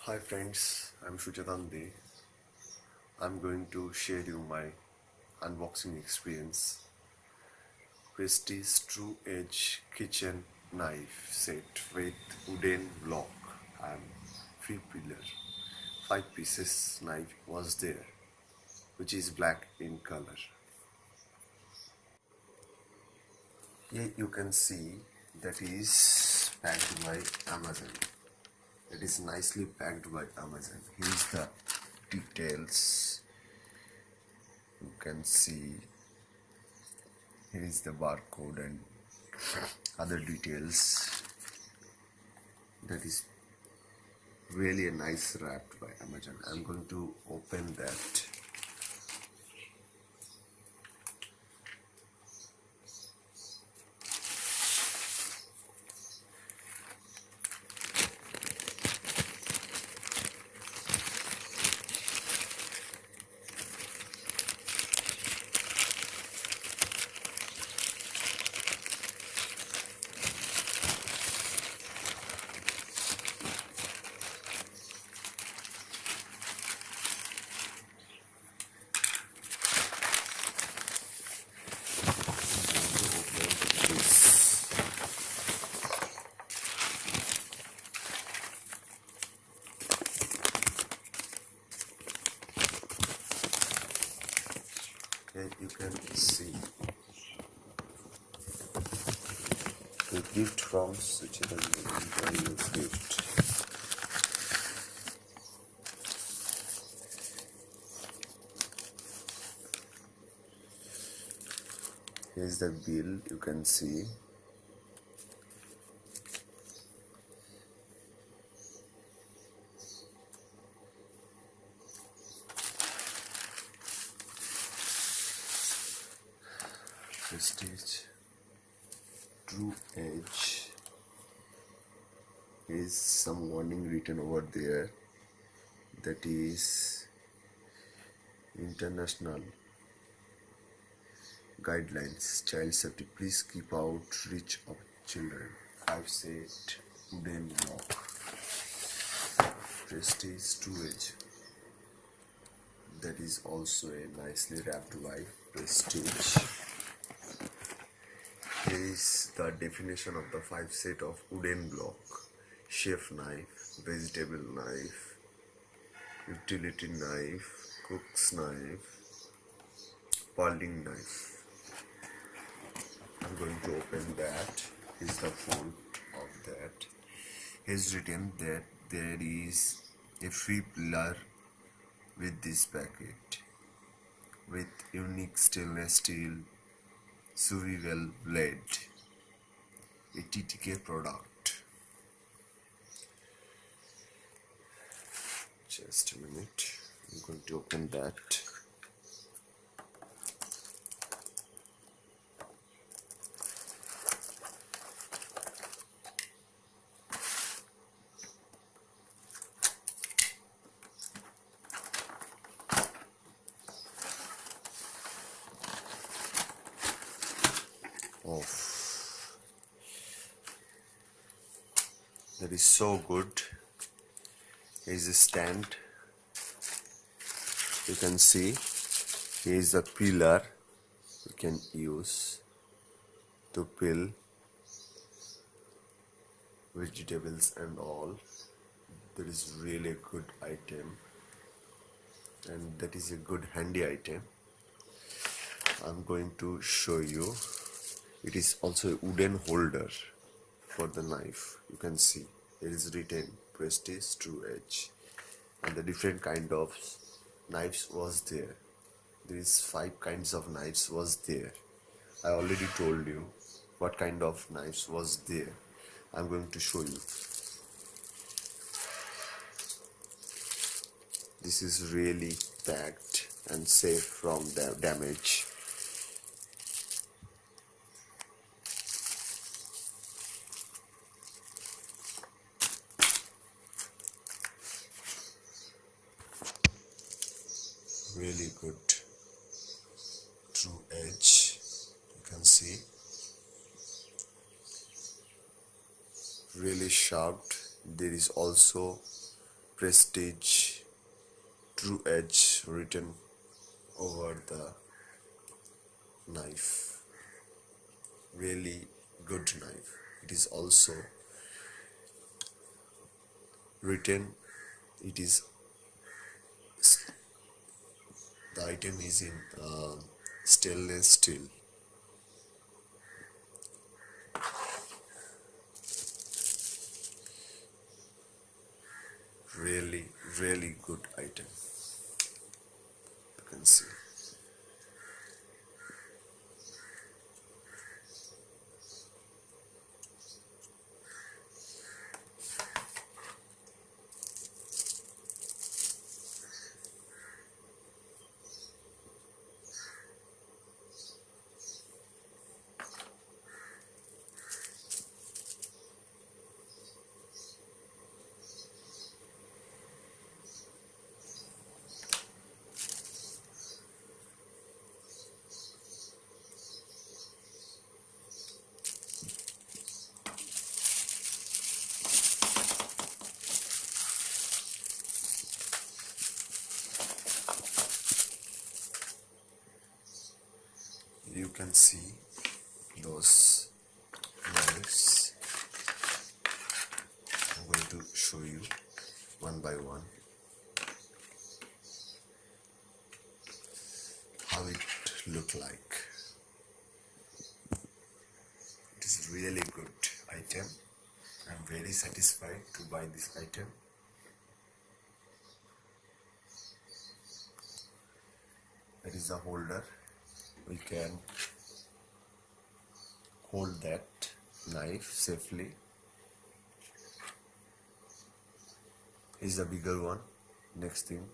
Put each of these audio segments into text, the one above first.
Hi friends, I'm Suchetan Dey. I'm going to share you my unboxing experience. Prestige Tru-Edge Kitchen Knife Set with wooden block and 3 pillar. 5 pieces knife was there, which is black in color. Here you can see that is packed by Amazon. It is nicely packed by Amazon. Here is the details. You can see here is the barcode and other details. That is really a nice wrapped by Amazon. I'm going to open that. And you can see the gift from Suchetan Dey gift. Here's the bill, you can see. Prestige Tru-Edge. Is some warning written over there, that is international guidelines, child safety, please keep out reach of children. 5 set wooden block. Prestige Tru-Edge. That is also a nicely wrapped by Prestige. Here is the definition of the 5 set of wooden block: chef knife, vegetable knife, utility knife, cook's knife, folding knife. I'm going to open that. Is the front of that. It's written that there is a free pillar with this packet with unique stainless steel survival blade, a TTK product. Just a minute, I'm going to open that. Off. That is so good. Here is a stand. You can see here is a peeler you can use to peel vegetables and all. That is really a good item, and that is a good handy item. I'm going to show you. It is also a wooden holder for the knife. You can see it is written Prestige Tru-Edge, and the different kind of knives was there. There is 5 kinds of knives was there. I already told you what kind of knives was there. I'm going to show you. This is really packed and safe from the damage. Really good Tru-Edge. You can see really sharp. There is also prestige Tru-Edge written over the knife. Really good knife. It is also written, it is, the item is in stainless steel. Really, really good item. You can see. You can see those knives. I'm going to show you one by one how it look like. It is really good item. I'm very satisfied to buy this item. There is a holder. We can hold that knife safely. Is the bigger one. Next thing,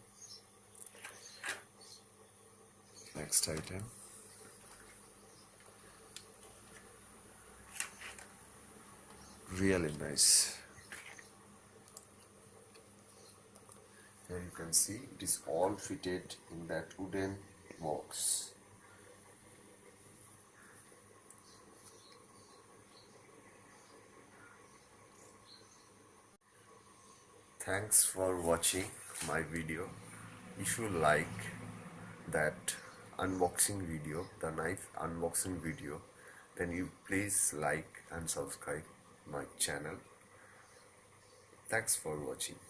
next item. Really nice. Here you can see it is all fitted in that wooden box. Thanks for watching my video. If you like that unboxing video, the knife unboxing video, then you please like and subscribe my channel. Thanks for watching.